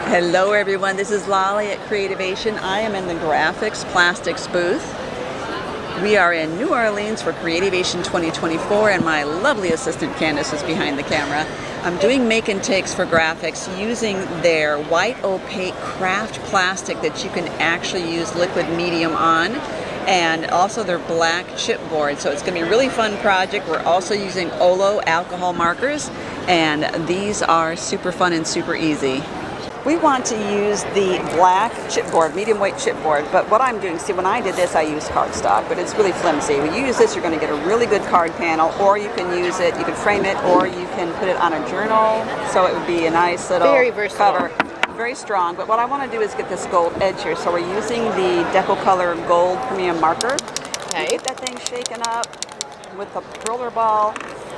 Hello everyone, this is Lolly at Creativation. I am in the Grafix Plastics booth. We are in New Orleans for Creativation 2024 and my lovely assistant Candace is behind the camera. I'm doing make and takes for Grafix using their white opaque craft plastic that you can actually use liquid medium on, and also their black chipboard. So it's going to be a really fun project. We're also using Olo alcohol markers, and these are super fun and super easy. We want to use the black chipboard, medium weight chipboard, but what I'm doing, see, when I did this I used cardstock, but it's really flimsy. When you use this, you're going to get a really good card panel, or you can use it, you can frame it, or you can put it on a journal, so it would be a nice little cover. Very strong, but what I want to do is get this gold edge here, so we're using the Decorative gold premium marker. Okay. You get that thing shaken up with the roller ball,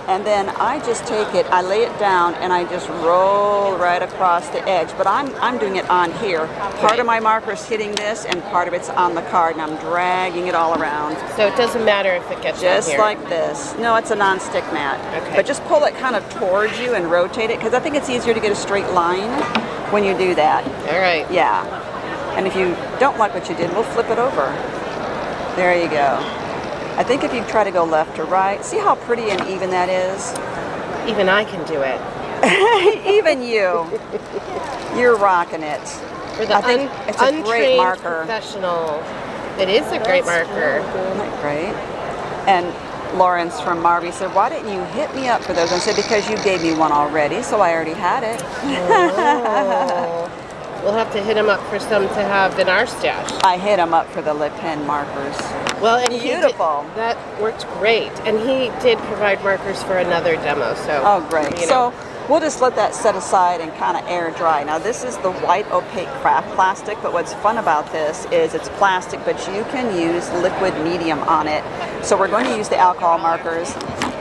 and then I just take it, I lay it down, and I just roll right across the edge. But I'm doing it on here. Part of my marker is hitting this, and part of it's on the card, and I'm dragging it all around. So it doesn't matter if it gets just on here. like this. No, it's a non-stick mat. Okay. But just pull it kind of towards you and rotate it, because I think it's easier to get a straight line when you do that. All right. Yeah. And if you don't like what you did, we'll flip it over. There you go. I think if you try to go left or right, see how pretty and even that is? Even I can do it. Even you. You're rocking it. For the I think it's a great marker. Professional. It is a great marker. Isn't that great? And Lawrence from Marby said, why didn't you hit me up for those? I said, because you gave me one already, so I already had it. Oh. We'll have to hit him up for some to have in our stash. I hit him up for the lip pen markers. Well, and beautiful. That worked great. And he did provide markers for another demo. So. Oh, great. So we'll just let that set aside and kind of air dry. Now this is the white opaque craft plastic, but what's fun about this is it's plastic, but you can use liquid medium on it. So we're going to use the alcohol markers.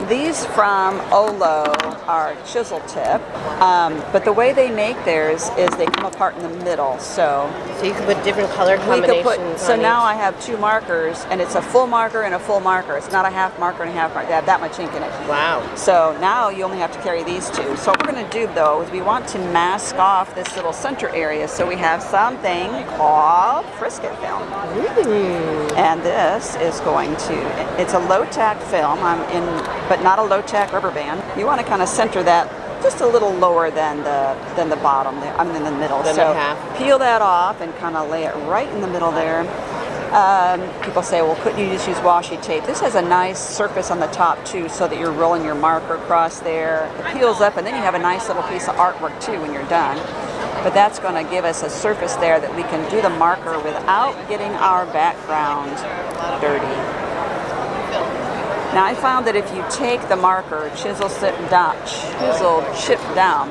These from Olo are chisel tip, but the way they make theirs is they come apart in the middle. So you can put different color combinations. So now I have two markers, and it's a full marker and a full marker. It's not a half marker and a half marker. They have that much ink in it. Wow. So now you only have to carry these two. So what we're going to do though is we want to mask off this little center area. So we have something called frisket film. And this is going to, it's a low tack film, but not a low tack rubber band. You want to kind of center that just a little lower than the bottom there. I'm in the middle. So peel that off and kind of lay it right in the middle there. People say, well, couldn't you just use washi tape? This has a nice surface on the top too, so that you're rolling your marker across there. It peels up, and then you have a nice little piece of artwork too when you're done. But that's going to give us a surface there that we can do the marker without getting our background dirty. Now I found that if you take the marker, chisel chip down,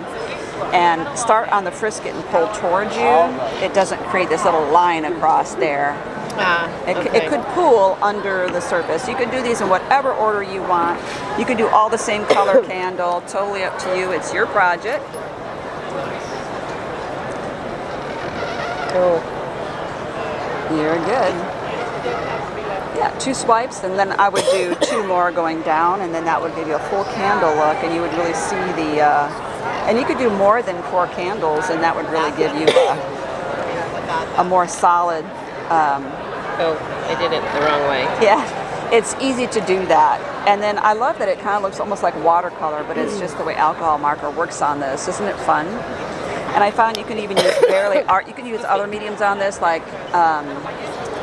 and start on the frisket and pull towards you, it doesn't create this little line across there. It could pool under the surface. You can do these in whatever order you want. You can do all the same color candle, totally up to you. It's your project. Cool. You're good. Yeah, 2 swipes, and then I would do 2 more going down, and then that would give you a full candle look, and you would really see the, and you could do more than 4 candles, and that would really give you a more solid. Oh, I did it the wrong way. Yeah, it's easy to do that. And then I love that it kind of looks almost like watercolor, but it's just the way alcohol marker works on this. Isn't it fun? And I found you can even use barely art. You can use other mediums on this, like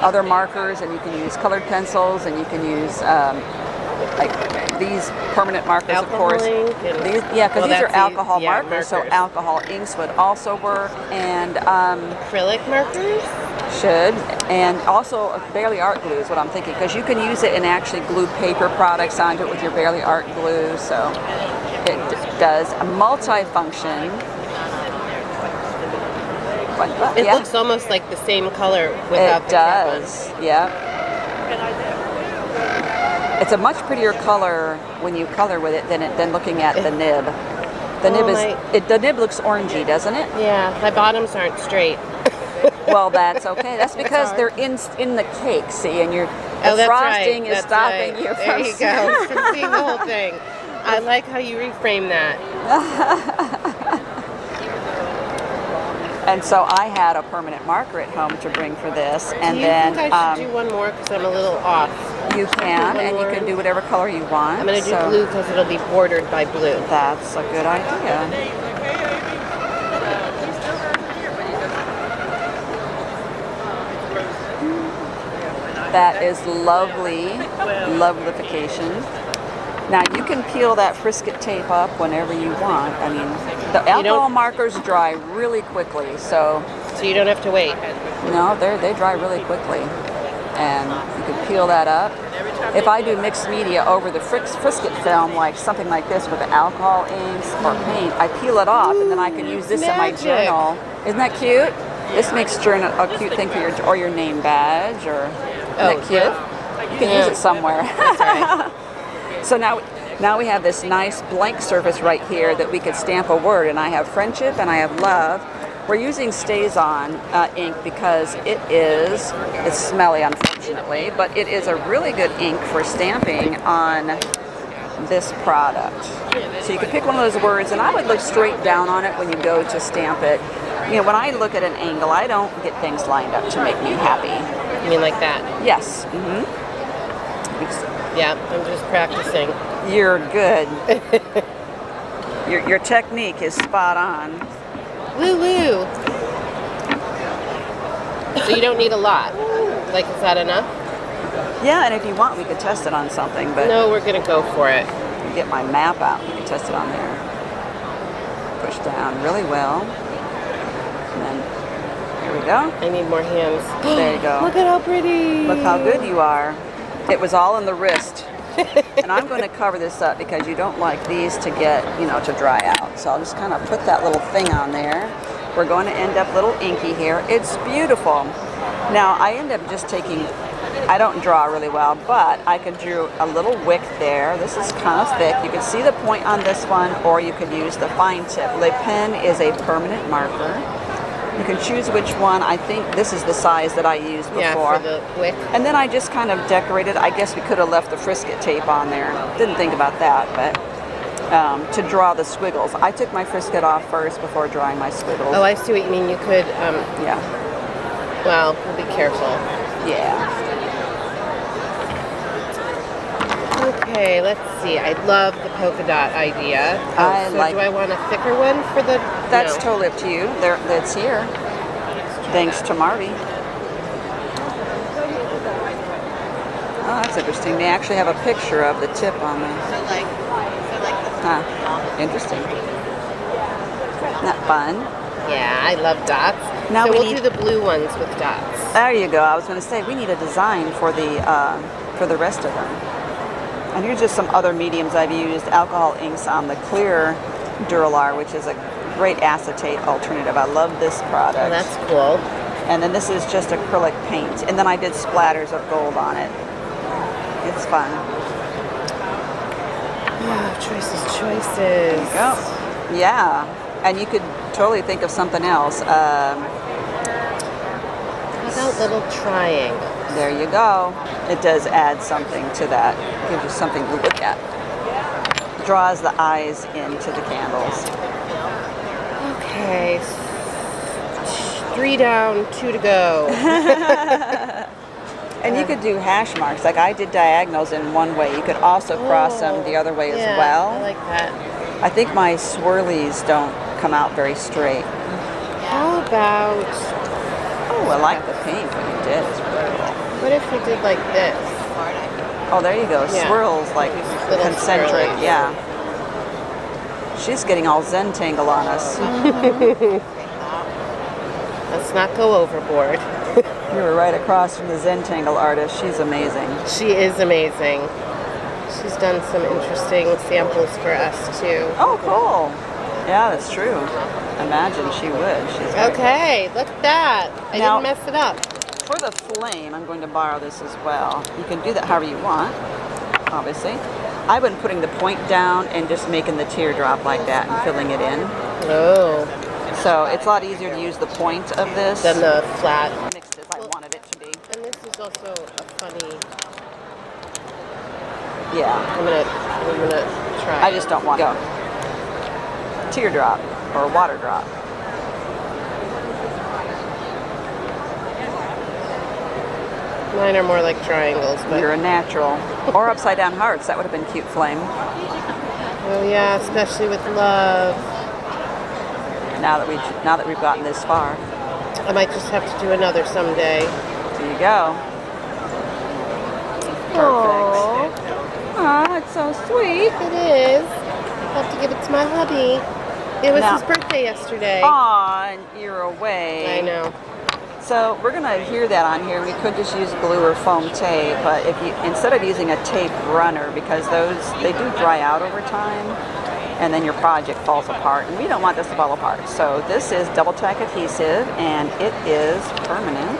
other markers, and you can use colored pencils, and you can use like these permanent markers, alcohol of course. These, because these are alcohol markers, markers, so alcohol inks would also work, and acrylic markers should, and also barely art glue is what I'm thinking, because you can use it and actually glue paper products onto it with your barely art glue. So it does a multi-function. It looks almost like the same color without the cap on. It does, yeah. It's a much prettier color when you color with it than looking at the nib. The nib looks orangey, doesn't it? Yeah, my bottoms aren't straight. Well, that's okay. That's because they're in the cake, see, and the frosting is stopping you from. There you go. You can see the whole thing. I like how you reframe that. And so I had a permanent marker at home to bring for this. And do you then think I should do one more because I'm a little off? you can, and you can do whatever color you want. I'm going to do blue because it'll be bordered by blue. That's a good idea. That is lovely, lovelification. Now you can peel that Frisket tape up whenever you want. I mean, the alcohol markers dry really quickly, so you don't have to wait. no, they dry really quickly, and you can peel that up. If I do mixed media over the Frisket film, like something like this with the alcohol inks or paint, I peel it off, and then I can use this in my journal. Isn't that cute? This makes journal a cute thing for your name badge, or isn't that cute? You can use it somewhere. That's right. So now we have this nice blank surface right here that we could stamp a word, and I have friendship and I have love. We're using Stays-On ink because it's smelly, unfortunately, but it is a really good ink for stamping on this product. So you can pick one of those words, and I would look straight down on it when you go to stamp it. You know, when I look at an angle, I don't get things lined up to make me happy. You mean like that? Yes. Yeah, I'm just practicing. You're good. Your technique is spot on. Woo woo. So you don't need a lot. Like, is that enough? Yeah, and if you want, we could test it on something. But no, we're gonna go for it. Get my map out. We can test it on there. Push down really well. And then here we go. I need more hands. There you go. Look at how pretty. Look how good you are. It was all in the wrist. And I'm going to cover this up because you don't like these to get, to dry out. So I'll just kind of put that little thing on there. We're going to end up a little inky here. It's beautiful. Now I end up just taking, I don't draw really well, but I could do a little wick there. This is kind of thick. You can see the point on this one, or you could use the fine tip. Le Pen is a permanent marker. You can choose which one. I think this is the size that I used before. Yeah, for the wick. And then I just kind of decorated. I guess we could have left the Frisket tape on there. Didn't think about that, but to draw the squiggles. I took my Frisket off first before drawing my squiggles. Oh, I see what you mean. You could, yeah. Well, we'll be careful. Yeah. Okay, let's see. I love the polka dot idea. Do I want a thicker one for the... That's totally up to you. That's here. Thanks to Marty. Oh, that's interesting. They actually have a picture of the tip on the... Huh. Interesting. Isn't that fun? Yeah, I love dots. Now we'll do the blue ones with dots. There you go. I was going to say, we need a design for the rest of them. And here's just some other mediums I've used. Alcohol inks on the clear Duralar, which is a great acetate alternative. I love this product. Oh, that's cool. And then this is just acrylic paint. And then I did splatters of gold on it. It's fun. Oh, choices. There you go. Yeah. And you could totally think of something else. How about little triangles? There you go. It does add something to that. Gives you something to look at. Draws the eyes into the candles. Okay. 3 down, 2 to go. And you could do hash marks. Like I did diagonals in one way. You could also cross them the other way as well. I like that. I think my swirlies don't come out very straight. How about... Oh, I like the pink when you did. It's really cool. What if we did like this? Oh, there you go. Yeah. Swirls, like Little concentric. swirlies. Yeah. She's getting all Zen tangle on us. Let's not go overboard. You were right across from the Zentangle artist. She's amazing. She is amazing. She's done some interesting samples for us too. Oh, cool. Yeah, that's true. Imagine she would. She's very Okay, look at that. I Now- didn't mess it up. For the flame, I'm going to borrow this as well. You can do that however you want, obviously. I've been putting the point down and just making the teardrop like that and filling it in. Oh. So it's a lot easier to use the point of this. Then the flat. Mixed as I wanted it to be. And this is also a funny... Yeah. I'm gonna try. I just don't want to go. Teardrop or water drop. Mine are more like triangles, but You're a natural. Or upside down hearts. That would have been cute flame. oh yeah, especially with love. Now that we've gotten this far. I might just have to do another someday. There you go. Perfect. Aw, it's so sweet. It is. I'll have to give it to my hubby. It was his birthday yesterday. Aw, and you're away. I know. So we're gonna adhere that on here. We could just use glue or foam tape, but if you instead of using a tape runner, because they do dry out over time, and then your project falls apart, and we don't want this to fall apart. So this is double tack adhesive, and it is permanent.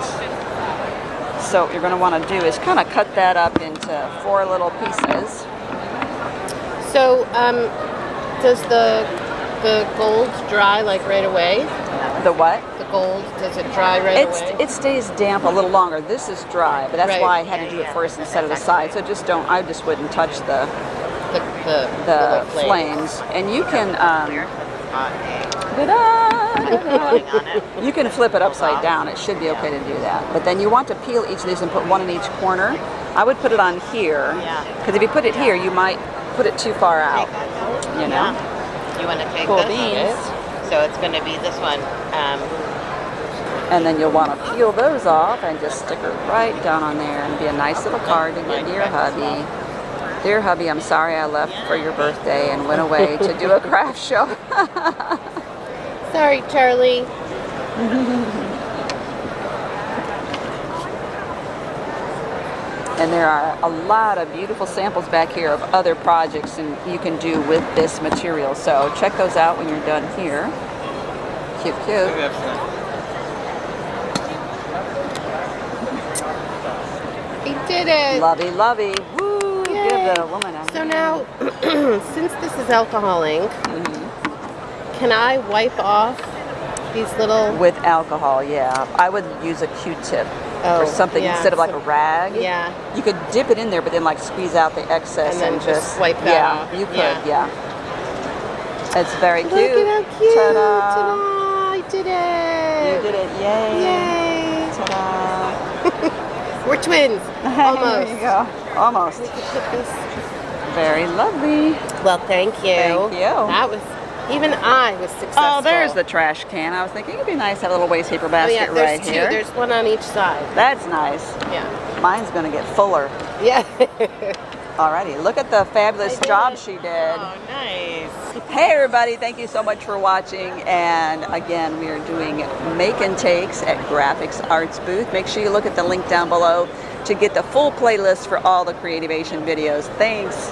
So what you're gonna want to do is kind of cut that up into 4 little pieces. So, does the gold dry like right away? The what? The gold, does it dry right away? It stays damp a little longer. This is dry, but that's Right. why I had to do it first instead of the side. So I just wouldn't touch the little flames. And you can you can flip it upside down. It should be okay to do that. But then you want to peel each of these and put one in each corner. I would put it on here, because if you put it here, you might put it too far out. You know. You want to take Cool this? beans. So it's going to be this one. And then you'll want to peel those off and just stick it right down on there, and be a nice little card to give to your hubby. Dear hubby, I'm sorry I left for your birthday and went away to do a craft show. Sorry, Charlie. And there are a lot of beautiful samples back here of other projects and you can do with this material. So check those out when you're done here. Cute, cute. He did it. Lovey, lovey. Woo! Yay. Give the woman a So hand. now, since this is alcohol ink, can I wipe off these little... With alcohol, yeah. I would use a Q-tip or something instead of like a rag. Yeah. You could dip it in there, but then like squeeze out the excess And then just wipe that off. You could, Yeah. It's very cute. Look at how cute. Ta-da. Ta-da. I did it. You did it. Yay. Yay. Ta-da. We're twins. Almost. There you go. Almost. We could put this. Very lovely. Well, thank you. Thank you. That was, even I was successful. Oh, there's the trash can. I was thinking it'd be nice to have a little waste paper basket there's right two. here. There's one on each side. That's nice. Yeah. Mine's gonna get fuller. Yeah. Alrighty, look at the fabulous job she did. Oh, nice. Hey everybody, thank you so much for watching. And again, we are doing make and takes at Grafix Arts booth. Make sure you look at the link down below to get the full playlist for all the Creativation videos. Thanks.